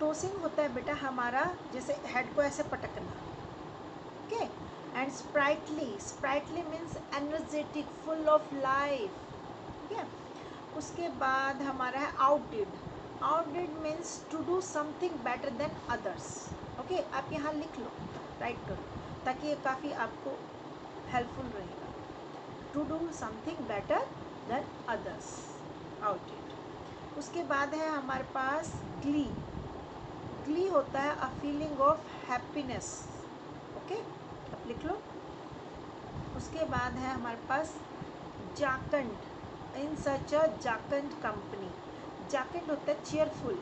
Tossing होता है बेटा हमारा जैसे हेड को ऐसे पटकना, okay. And sprightly means energetic, full of life, ठीक है। उसके बाद हमारा है outdid means to do something better than others, okay. आप यहाँ लिख लो, राइट करो, ताकि ये काफ़ी आपको हेल्पफुल रहेगा। To do something better than others, outdid. उसके बाद है हमारे पास ग्ली होता है a feeling of happiness, okay, आप लिख लो। उसके बाद है हमारे पास जाकंड, इन सच अ जाकंड कंपनी, जाकंड होता है चीयरफुल।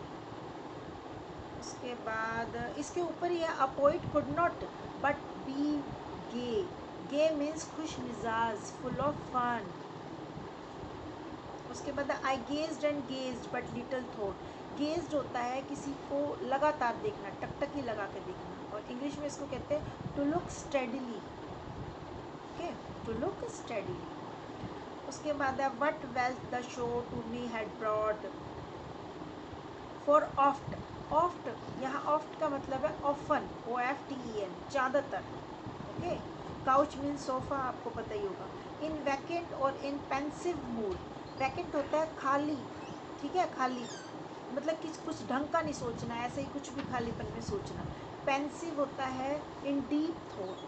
उसके बाद इसके ऊपर ही है, a poet could not but be gay means खुश मिजाज, फुल ऑफ फन। उसके बाद I gazed and gazed but little thought, gazed होता है किसी को लगातार देखना, टकटकी लगा के देखना, और इंग्लिश में इसको कहते हैं to look steadily, okay, to look steadily. उसके बाद है what wealth the show to me had brought, for oft यहाँ ऑफ्ट का मतलब है ऑफन, OFTEN, ज़्यादातर, ओके। काउच मीन सोफा, आपको पता ही होगा। इन वैकेंट और इन पेंसिव मूड, वैकेंट होता है खाली, ठीक है, खाली मतलब कि कुछ ढंग का नहीं सोचना, ऐसे ही कुछ भी खालीपन में सोचना। पेंसिव होता है इन डीप थॉट,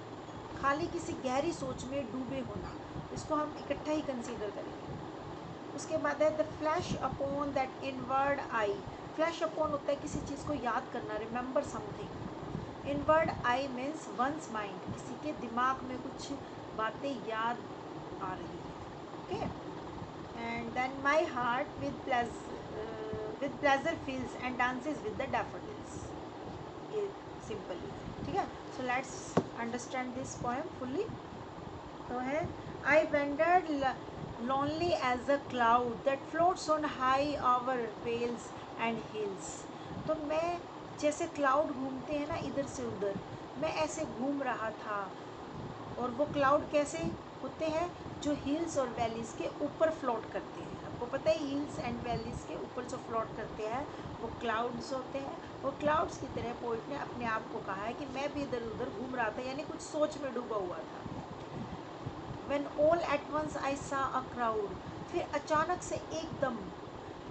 खाली किसी गहरी सोच में डूबे होना, इसको हम इकट्ठा ही कंसीडर करेंगे। उसके बाद है the flash upon that inward I, flash upon होता है किसी चीज़ को याद करना, remember something. Inward I means once mind, किसी के दिमाग में कुछ बातें याद आ रही है, okay. And then my heart with pleasure fills and dances with the daffodils, ये सिंपली, ठीक है। So let's understand this poem fully. तो है I wandered lonely as a cloud that floats on high over vales and hills, तो मैं जैसे cloud घूमते हैं ना इधर से उधर, मैं ऐसे घूम रहा था। और वो क्लाउड कैसे होते हैं, जो हिल्स और वैलीज़ के ऊपर फ्लोट करते हैं। आपको पता है हिल्स एंड वैलीज़ के ऊपर जो फ्लोट करते हैं वो क्लाउड्स होते हैं। वो क्लाउड्स की तरह पोइट ने अपने आप को कहा है कि मैं भी इधर उधर घूम रहा था, यानी कुछ सोच में डूबा हुआ था। When all at once I saw a crowd, फिर अचानक से एकदम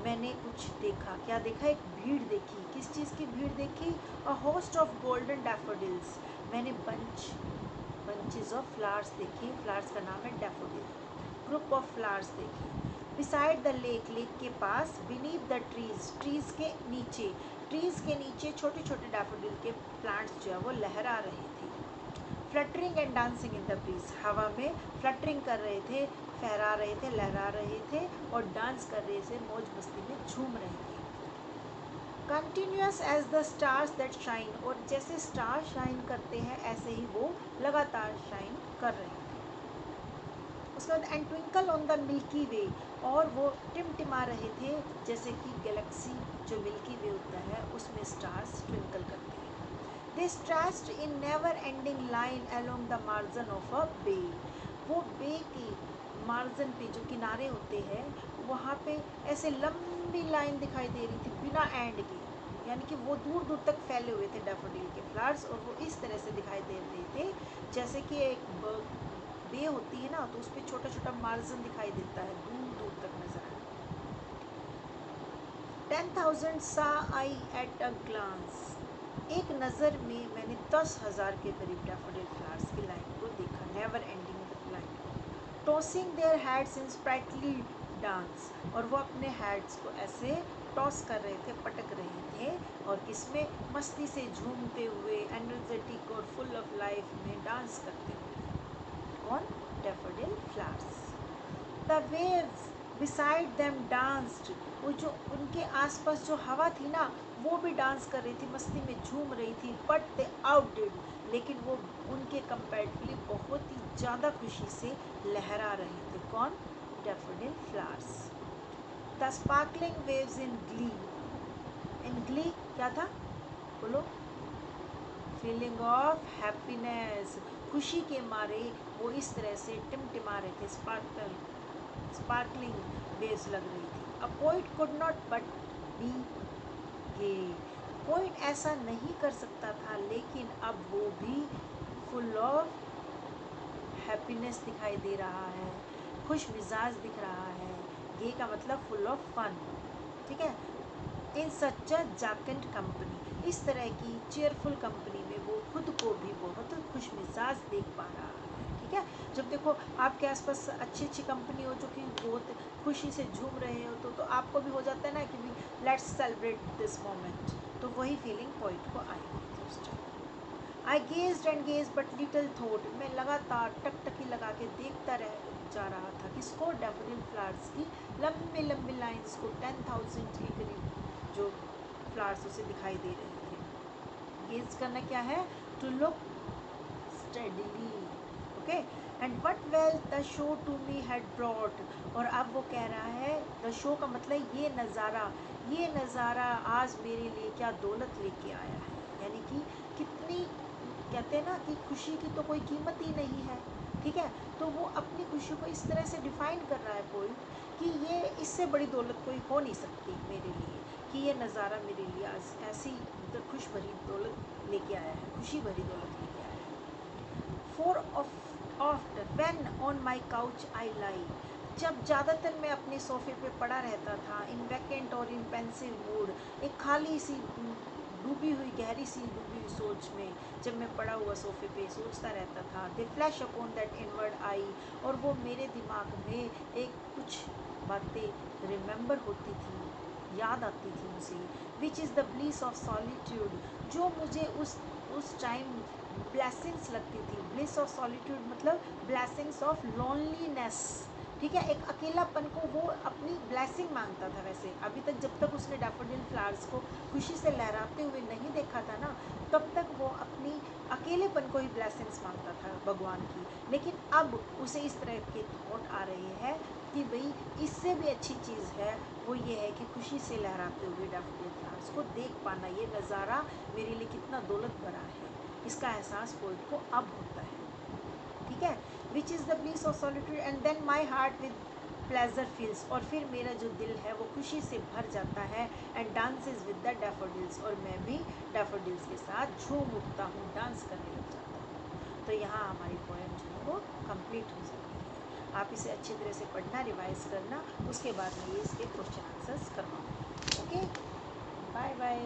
मैंने कुछ देखा, क्या देखा, एक भीड़ देखी। किस चीज़ की भीड़ देखी, a host of golden daffodils, मैंने bunches of flowers देखी, flowers का नाम है daffodil, group of flowers देखी। beside the lake, लेक के पास, beneath the trees के नीचे छोटे छोटे daffodil के प्लांट्स जो है वो लहरा रहे थे। Fluttering and dancing in the breeze, हवा में फ्लटरिंग कर रहे थे, फहरा रहे थे, लहरा रहे थे, और डांस कर रहे थे, मौज मस्ती में झूम रहे थे। Continuous as the stars that shine, और जैसे स्टार शाइन करते हैं ऐसे ही वो लगातार शाइन कर रहे थे। उसके बाद and twinkle on the milky way, और वो टिमटिमा रहे थे जैसे कि गैलेक्सी जो मिल्की वे होता है उसमें स्टार्स ट्विंकल करते हैं। They stretched in never-ending line along the margin of a bay, वो बे की मार्जिन पे जो किनारे होते हैं वहाँ पे ऐसे लंबी लाइन दिखाई दे रही थी बिना एंड के, यानी कि वो दूर दूर तक फैले हुए थे डैफोडिल के फ्लावर्स, और वो इस तरह से दिखाई दे रहे थे जैसे कि एक बे होती है ना, तो उस पर छोटा छोटा मार्जिन दिखाई देता है, दूर दूर तक नजर आए। 10,000 saw I at a glance, एक नज़र में मैंने 10,000 के करीब डैफोडिल फ्लावर्स की लाइन को देखा, never ending line. Tossing their heads in sprightly dance, और वो अपने हेड्स को ऐसे टॉस कर रहे थे, पटक रहे थे, और किसमें, मस्ती से झूमते हुए, एनर्जेटिक और फुल ऑफ लाइफ में डांस करते हुए। कौन, daffodil flowers. The waves beside them danced, वो जो उनके आसपास जो हवा थी ना वो भी डांस कर रही थी, मस्ती में झूम रही थी। बट दे आउटडिड, लेकिन वो उनके कंपैरेटिवली बहुत ही ज़्यादा खुशी से लहरा रहे थे। कौन, daffodil flowers. The sparkling waves in Glee क्या था, बोलो, फीलिंग ऑफ हैप्पीनेस, खुशी के मारे वो इस तरह से टिमटिमा रहे थे, स्पार्कलिंग वेव्स लग रही थी। A poet could not but be gay, poet ऐसा नहीं कर सकता था, लेकिन अब वो भी फुल ऑफ हैप्पीनेस दिखाई दे रहा है, खुश मिजाज दिख रहा है। गे का मतलब फुल ऑफ फन, ठीक है। इन सच अ जैकेंट कंपनी, इस तरह की चेयरफुल कंपनी में वो खुद को भी बहुत खुश मिजाज देख पा रहा है, ठीक है। जब देखो आपके आसपास अच्छी अच्छी कंपनी हो जो कि बहुत खुशी से झूम रहे हो तो आपको भी हो जाता है ना कि भी लेट्स सेलिब्रेट दिस मोमेंट, तो वही फीलिंग पोइट को आई हुई थी उस time. I gazed and gauge but little thought, मैं लगातार टकटकी लगा के देखता रह जा रहा था किसको, डैफोडिल फ्लावर्स की लंबी लंबी लाइंस को, 10,000 के करीब जो फ्लावर्स उसे दिखाई दे रहे थे। गेज करना क्या है, to look steadily, okay. And what wealth the show to me had brought, और अब वो कह रहा है द शो का मतलब ये नज़ारा आज मेरे लिए क्या दौलत लेके आया है, यानी कि कितनी, कहते हैं ना कि खुशी की तो कोई कीमत ही नहीं है, ठीक है। तो वो अपनी खुशी को इस तरह से डिफ़ाइन कर रहा है पोइट कि ये इससे बड़ी दौलत कोई हो नहीं सकती मेरे लिए, कि ये नज़ारा मेरे लिए आज ऐसी खुश भरी दौलत लेके आया है, खुशी भरी दौलत लेके आया है। For after when on my couch I lie, जब ज़्यादातर मैं अपने सोफे पे पड़ा रहता था, इन वैकेंट और इन पेंसिव मूड, एक खाली सी डूबी हुई, गहरी सी डूबी हुई सोच में, जब मैं पड़ा हुआ सोफे पे सोचता रहता था, दे फ्लैश अपॉन दैट इनवर्ड आई, और वो मेरे दिमाग में एक कुछ बातें रिमेंबर होती थी, याद आती थी मुझे, विच is the bliss of solitude, जो मुझे उस टाइम ब्लेसिंग्स लगती थी। ब्लिस ऑफ सॉलिट्यूड मतलब ब्लेसिंग्स ऑफ लोनलीनेस, ठीक है। एक अकेलापन को वो अपनी ब्लेसिंग मांगता था। वैसे अभी तक जब तक उसने डैफोडिल फ्लावर्स को खुशी से लहराते हुए नहीं देखा था ना, तब तक वो अपनी अकेलेपन को ही ब्लेसिंग्स मांगता था भगवान की, लेकिन अब उसे इस तरह के थॉट आ रहे हैं कि भाई इससे भी अच्छी चीज़ है, वो ये है कि खुशी से लहराते हुए डैफोडिल फ्लावर्स को देख पाना, ये नज़ारा मेरे लिए कितना दौलत भरा है, इसका एहसास पोइट को अब होता है, ठीक है। Which is the bliss of solitude and then my heart with pleasure fills, और फिर मेरा जो दिल है वो खुशी से भर जाता है, and dances with the daffodils, और मैं भी डैफोडिल्स के साथ झूम उठता हूँ, डांस करने लग जाता हूँ। तो यहाँ हमारी पोएम जो है वो कंप्लीट हो जाती है। आप इसे अच्छी तरह से पढ़ना, रिवाइज करना, उसके बाद में ये इसके क्वेश्चन आंसर्स करवाऊँगी। Okay, bye bye.